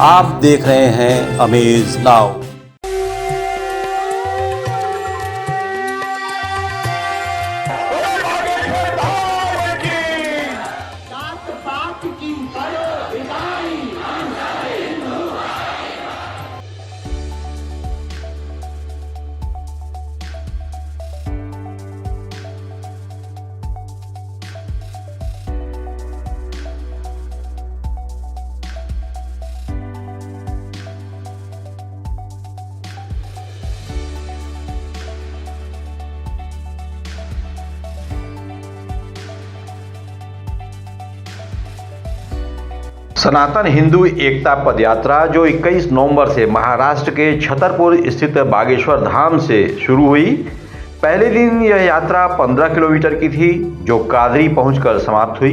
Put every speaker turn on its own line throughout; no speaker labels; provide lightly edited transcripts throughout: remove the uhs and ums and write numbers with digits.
आप देख रहे हैं अमेज नाउ। सनातन हिंदू एकता पदयात्रा जो 21 नवंबर से महाराष्ट्र के छतरपुर स्थित बागेश्वर धाम से शुरू हुई। पहले दिन यह यात्रा 15 किलोमीटर की थी जो कादरी पहुंचकर समाप्त हुई।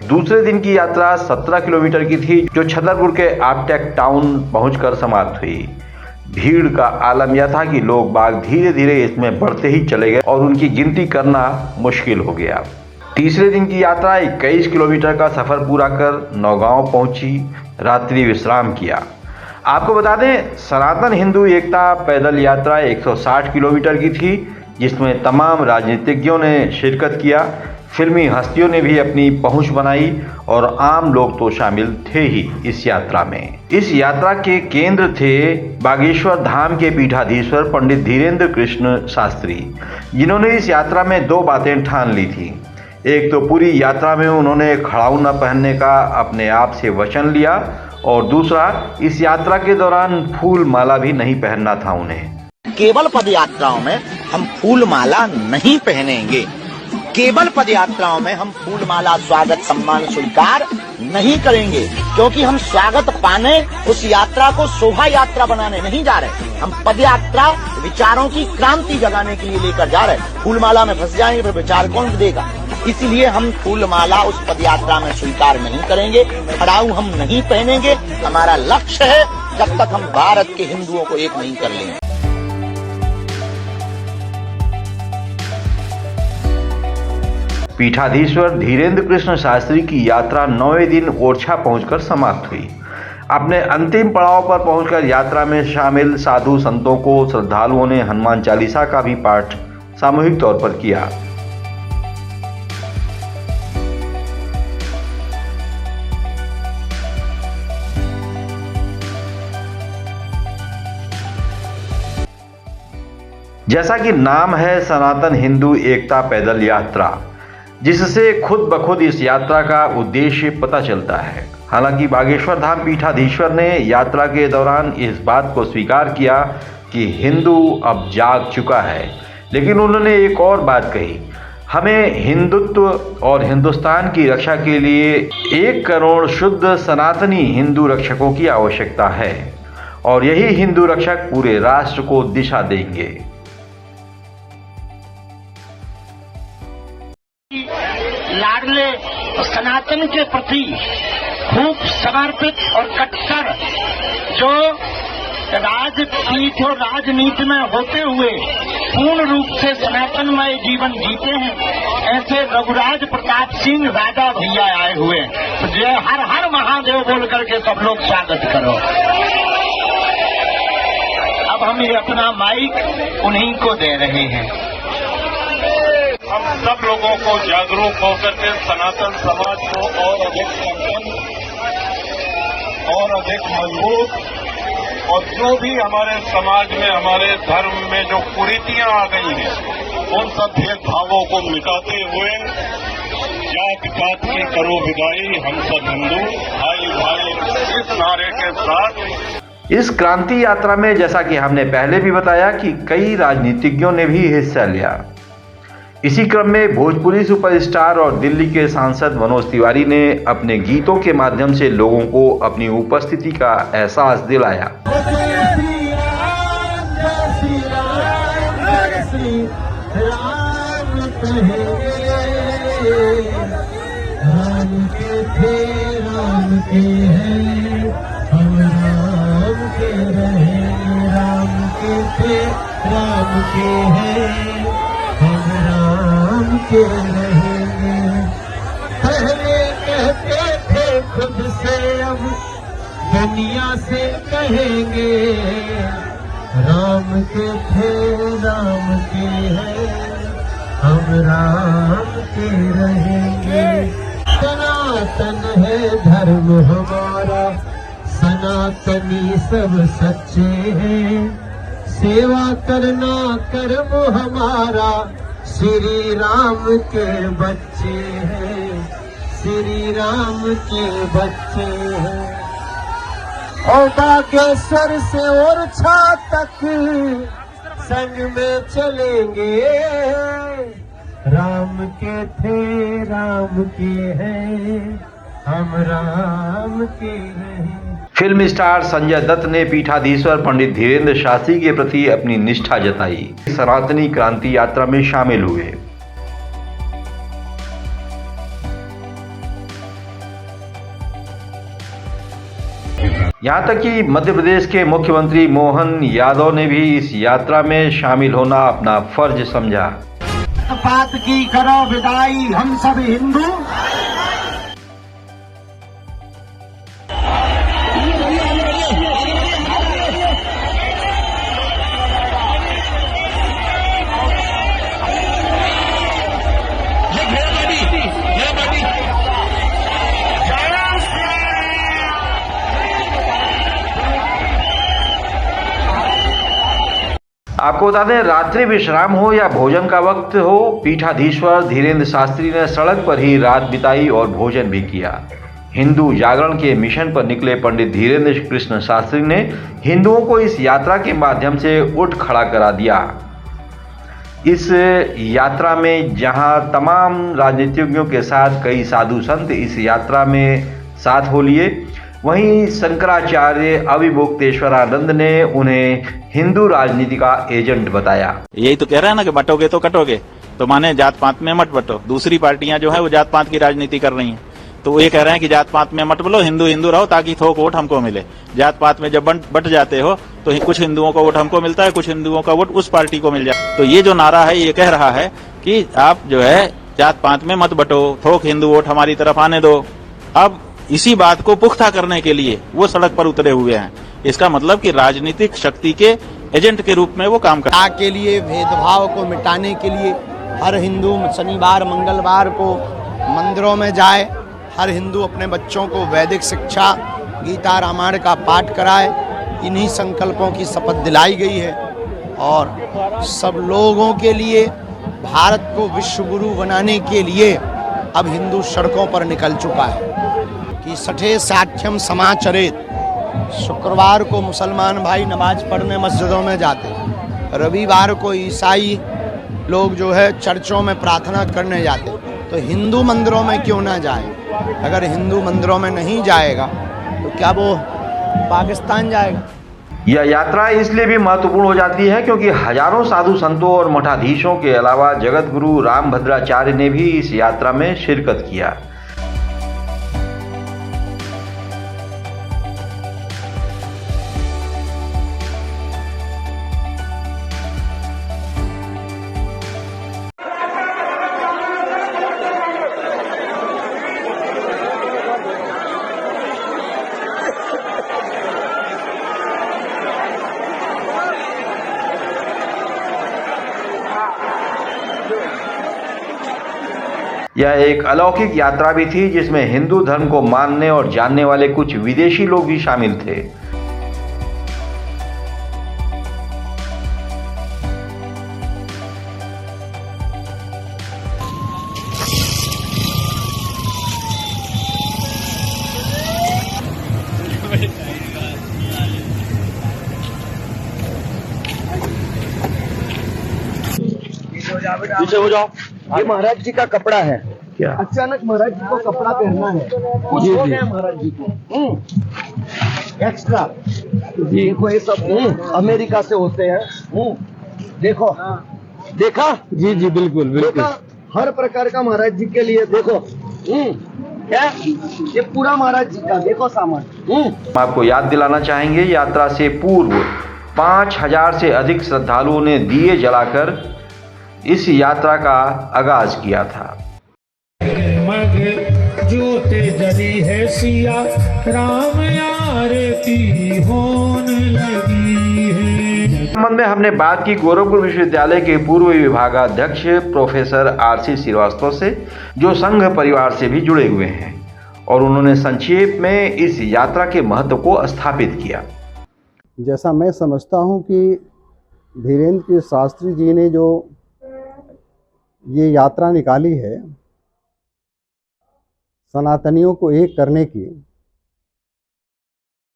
दूसरे दिन की यात्रा 17 किलोमीटर की थी जो छतरपुर के आपटेक टाउन पहुंचकर समाप्त हुई। भीड़ का आलम यह था कि लोग बाग धीरे धीरे इसमें बढ़ते ही चले गए और उनकी गिनती करना मुश्किल हो गया। तीसरे दिन की यात्रा 21 किलोमीटर का सफर पूरा कर नौगांव पहुंची, रात्रि विश्राम किया। आपको बता दें, सनातन हिंदू एकता पैदल यात्रा 160 किलोमीटर की थी जिसमें तमाम राजनीतिज्ञों ने शिरकत किया। फिल्मी हस्तियों ने भी अपनी पहुंच बनाई और आम लोग तो शामिल थे ही इस यात्रा में। इस यात्रा के केंद्र थे बागेश्वर धाम के पीठाधीश्वर पंडित धीरेन्द्र कृष्ण शास्त्री, जिन्होंने इस यात्रा में 2 बातें ठान ली थी। एक तो पूरी यात्रा में उन्होंने खड़ाऊ न पहनने का अपने आप से वचन लिया और दूसरा इस यात्रा के दौरान फूल माला भी नहीं पहनना था उन्हें।
केवल पद यात्राओं में हम फूल माला नहीं पहनेंगे। केवल पद यात्राओं में हम फूल माला स्वागत सम्मान स्वीकार नहीं करेंगे, क्योंकि हम स्वागत पाने उस यात्रा को शोभा यात्रा बनाने नहीं जा रहे। हम पद यात्रा विचारों की क्रांति जगाने के लिए लेकर जा रहे। फूल माला में फंस जाएंगे फिर विचार कौन देगा, इसलिए हम फूल माला उस पद यात्रा में स्वीकार नहीं करेंगे। खड़ाऊ हम नहीं पहनेंगे। हमारा लक्ष्य है जब तक हम भारत के हिंदुओं को एक नहीं कर लेंगे।
पीठाधीश्वर धीरेन्द्र कृष्ण शास्त्री की यात्रा 9वें दिन ओरछा पहुंचकर समाप्त हुई। अपने अंतिम पड़ाव पर पहुंचकर यात्रा में शामिल साधु संतों को श्रद्धालुओं ने हनुमान चालीसा का भी पाठ सामूहिक तौर पर किया। जैसा कि नाम है सनातन हिंदू एकता पैदल यात्रा, जिससे खुद ब खुद इस यात्रा का उद्देश्य पता चलता है। हालांकि बागेश्वर धाम पीठाधीश्वर ने यात्रा के दौरान इस बात को स्वीकार किया कि हिंदू अब जाग चुका है, लेकिन उन्होंने एक और बात कही, हमें हिंदुत्व और हिंदुस्तान की रक्षा के लिए 1 करोड़ शुद्ध सनातनी हिंदू रक्षकों की आवश्यकता है और यही हिंदू रक्षक पूरे राष्ट्र को दिशा देंगे।
लाडले सनातन के प्रति खूब समर्पित और कट्टर जो राजपीठ और राजनीति में होते हुए पूर्ण रूप से सनातनमय जीवन जीते हैं, ऐसे रघुराज प्रताप सिंह राजा भैया आए हुए। तो जय हर हर महादेव बोल करके सब लोग स्वागत करो। अब हम ये अपना माइक उन्हीं को दे रहे हैं।
हम सब लोगों को जागरूक होकर के सनातन समाज को और अधिक संपन्न और अधिक मजबूत, और जो भी हमारे समाज में हमारे धर्म में जो कुरीतियां आ गई हैं उन सब भेदभावों को मिटाते हुए जात पात की करो विदाई, हम सब हिंदू भाई भाई इस नारे के साथ।
इस क्रांति यात्रा में जैसा कि हमने पहले भी बताया कि कई राजनीतिज्ञों ने भी हिस्सा लिया। इसी क्रम में भोजपुरी सुपरस्टार और दिल्ली के सांसद मनोज तिवारी ने अपने गीतों के माध्यम से लोगों को अपनी उपस्थिति का एहसास दिलाया।
के रहेंगे। पहले कहते थे खुद से अब दुनिया से कहेंगे, राम के थे राम के हैं, हम राम के रहेंगे। सनातन है धर्म हमारा, सनातनी सब सच्चे हैं, सेवा करना कर्म हमारा, श्री राम के बच्चे हैं, श्री राम के बच्चे हैं। और बागेश्वर से ओरछा तक संग में चलेंगे, राम के थे राम के हैं, हम राम के हैं।
फिल्म स्टार संजय दत्त ने पीठाधीश्वर पंडित धीरेन्द्र शास्त्री के प्रति अपनी निष्ठा जताई, सनातनी क्रांति यात्रा में शामिल हुए। यहाँ तक कि मध्य प्रदेश के मुख्यमंत्री मोहन यादव ने भी इस यात्रा में शामिल होना अपना फर्ज समझा।
बात की करो विदाई हम सब हिंदू,
आपको बता दें, रात्रि विश्राम हो या भोजन का वक्त हो, पीठाधीश्वर धीरेन्द्र शास्त्री ने सड़क पर ही रात बिताई और भोजन भी किया। हिंदू जागरण के मिशन पर निकले पंडित धीरेन्द्र कृष्ण शास्त्री ने हिंदुओं को इस यात्रा के माध्यम से उठ खड़ा करा दिया। इस यात्रा में जहां तमाम राजनीतिज्ञों के साथ कई साधु संत इस यात्रा में साथ हो लिए, वहीं शंकराचार्य अविमुक्तेश्वरानंद ने उन्हें हिंदू राजनीति का एजेंट बताया।
यही तो कह रहा है ना कि बटोगे तो कटोगे, तो माने जात पात में मत बटो। दूसरी पार्टियां जो है वो जात पात की राजनीति कर रही हैं, तो वो ये कह रहे हैं कि जात पात में मत बोलो, हिंदू हिंदू रहो ताकि थोक वोट हमको मिले। जात पात में जब बट जाते हो तो कुछ हिंदुओं का वोट हमको मिलता है, कुछ हिंदुओं का वोट उस पार्टी को मिल जाए। तो ये जो नारा है ये कह रहा है कि आप जो है जात पात में मत बटो, थोक हिंदू वोट हमारी तरफ आने दो। अब इसी बात को पुख्ता करने के लिए वो सड़क पर उतरे हुए हैं। इसका मतलब कि राजनीतिक शक्ति के एजेंट के रूप में वो काम कर रहे हैं।
के लिए भेदभाव को मिटाने के लिए हर हिंदू शनिवार मंगलवार को मंदिरों में जाए, हर हिंदू अपने बच्चों को वैदिक शिक्षा गीता रामायण का पाठ कराए। इन्हीं संकल्पों की शपथ दिलाई गई है और सब लोगों के लिए भारत को विश्व गुरु बनाने के लिए अब हिंदू सड़कों पर निकल चुका है कि सठे साठ्यम समाचरित। शुक्रवार को मुसलमान भाई नमाज पढ़ने मस्जिदों में जाते हैं, रविवार को ईसाई लोग जो है चर्चों में प्रार्थना करने जाते हैं। तो हिंदू मंदिरों में क्यों ना जाए? अगर हिंदू मंदिरों में नहीं जाएगा तो क्या वो पाकिस्तान जाएगा?
यह यात्रा इसलिए भी महत्वपूर्ण हो जाती है क्योंकि हजारों साधु संतों और मठाधीशों के अलावा जगत गुरु रामभद्राचार्य ने भी इस यात्रा में शिरकत किया। यह एक अलौकिक यात्रा भी थी जिसमें हिंदू धर्म को मानने और जानने वाले कुछ विदेशी लोग भी शामिल थे।
पीछे हो जाओ। ये महाराज जी का कपड़ा है।
क्या
अचानक महाराज जी को कपड़ा पहनना है, कुछ हो गया महाराज जी को एक्स्ट्रा। देखो ये सब अमेरिका से होते हैं। देखो देखा? जी जी बिल्कुल बिल्कुल। हर प्रकार का महाराज जी के लिए देखो। क्या ये पूरा महाराज जी का देखो सामान।
आपको याद दिलाना चाहेंगे, यात्रा से पूर्व 5000 से अधिक श्रद्धालुओं ने दिए जलाकर इस यात्रा का आगाज किया था।
ज्योति जली है सिया राम आरती होने लगी है।
संबंध में हमने बात की गोरखपुर विश्वविद्यालय के पूर्व विभागाध्यक्ष प्रोफेसर आर.सी. श्रीवास्तव से, जो संघ परिवार से भी जुड़े हुए हैं, और उन्होंने संक्षेप में इस यात्रा के महत्व को स्थापित किया।
जैसा मैं समझता हूं कि धीरेन्द्र शास्त्री जी ने जो ये यात्रा निकाली है सनातनियों को एक करने की,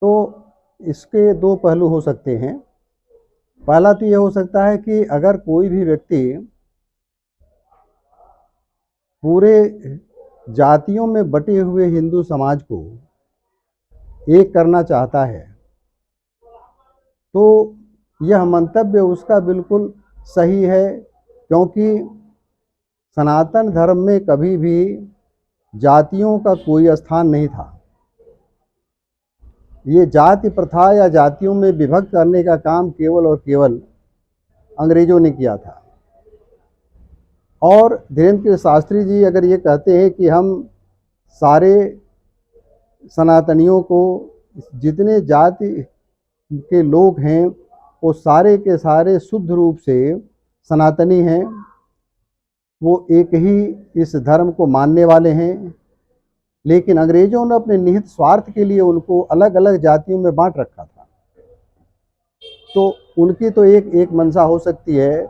तो इसके दो पहलू हो सकते हैं। पहला तो ये हो सकता है कि अगर कोई भी व्यक्ति पूरे जातियों में बटे हुए हिंदू समाज को एक करना चाहता है, तो यह मंतव्य उसका बिल्कुल सही है, क्योंकि सनातन धर्म में कभी भी जातियों का कोई स्थान नहीं था। ये जाति प्रथा या जातियों में विभक्त करने का काम केवल और केवल अंग्रेजों ने किया था। और धीरेन्द्र शास्त्री जी अगर ये कहते हैं कि हम सारे सनातनियों को, जितने जाति के लोग हैं वो सारे के सारे शुद्ध रूप से सनातनी हैं, वो एक ही इस धर्म को मानने वाले हैं, लेकिन अंग्रेजों ने अपने निहित स्वार्थ के लिए उनको अलग अलग जातियों में बांट रखा था। तो उनकी तो एक मंशा हो सकती है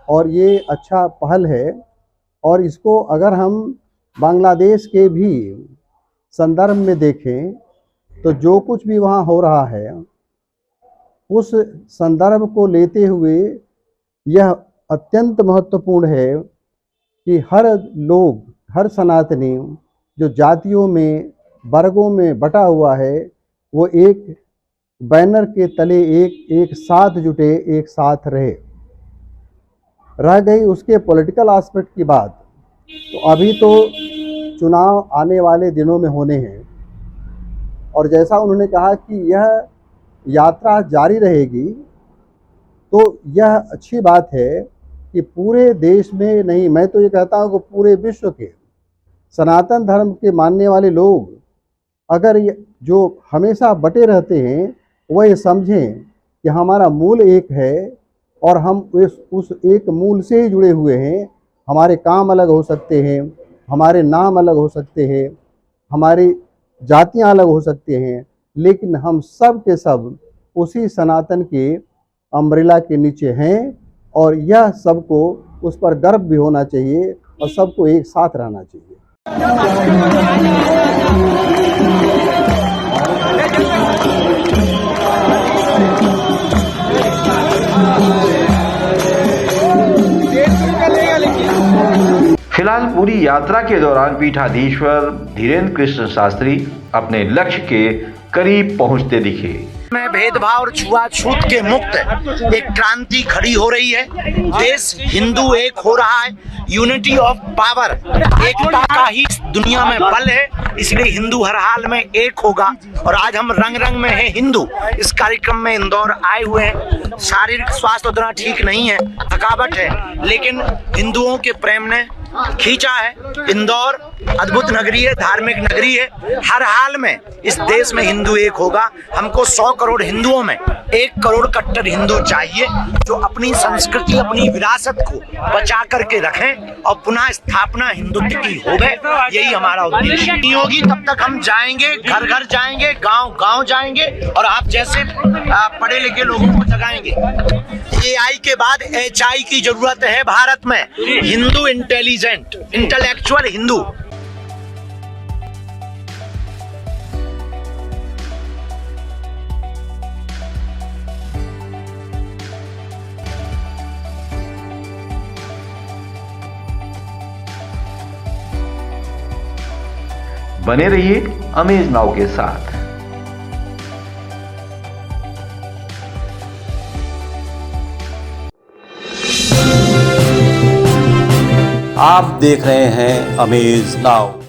और ये अच्छा पहल है। और इसको अगर हम बांग्लादेश के भी संदर्भ में देखें तो जो कुछ भी वहाँ हो रहा है उस संदर्भ को लेते हुए यह अत्यंत महत्वपूर्ण है कि हर लोग, हर सनातनी जो जातियों में, वर्गों में बटा हुआ है, वो एक बैनर के तले एक साथ जुटे, एक साथ रहे। रह गई उसके पॉलिटिकल एस्पेक्ट की बात, तो अभी तो चुनाव आने वाले दिनों में होने हैं, और जैसा उन्होंने कहा कि यह यात्रा जारी रहेगी, तो यह अच्छी बात है कि पूरे देश में नहीं, मैं तो ये कहता हूँ कि पूरे विश्व के सनातन धर्म के मानने वाले लोग अगर जो हमेशा बटे रहते हैं वह ये समझें कि हमारा मूल एक है और हम उस एक मूल से ही जुड़े हुए हैं। हमारे काम अलग हो सकते हैं, हमारे नाम अलग हो सकते हैं, हमारी जातियां अलग हो सकते हैं, लेकिन हम सब के सब उसी सनातन के अम्ब्रेला के नीचे हैं, और यह सबको उस पर गर्व भी होना चाहिए और सबको एक साथ रहना चाहिए।
फिलहाल पूरी यात्रा के दौरान पीठाधीश्वर धीरेन्द्र कृष्ण शास्त्री अपने लक्ष्य के करीब पहुंचते दिखे।
में भेदभाव और छुआछूत के मुक्त एक क्रांति खड़ी हो रही है। देश हिंदू एक हो रहा है। यूनिटी ऑफ पावर, एकता का ही दुनिया में बल है, इसलिए हिंदू हर हाल में एक होगा। और आज हम रंग रंग में हैं हिंदू। इस कार्यक्रम में इंदौर आए हुए हैं। शारीरिक स्वास्थ्य उतना ठीक नहीं है, थकावट है, लेकिन हिंदुओं के प्रेम ने खींचा है। इंदौर अद्भुत नगरी है, धार्मिक नगरी है। हर हाल में इस देश में हिंदू एक होगा। हमको 100 करोड़ हिंदुओं में 1 करोड़ कट्टर हिंदू चाहिए, जो अपनी संस्कृति, अपनी विरासत को बचा करके रखें और पुनः स्थापना हिंदुत्व की होवे। यही हमारा उद्देश्य नहीं होगी तब तक हम जाएंगे, घर घर जाएंगे, गांव गांव जाएंगे और आप जैसे पढ़े लिखे लोगों को जगाएंगे। AI के बाद HI की जरूरत है भारत में। Hindu intelligent, intellectual Hindu.
बने रहिए अमेज नाउ के साथ।
आप देख रहे हैं अमेज नाउ।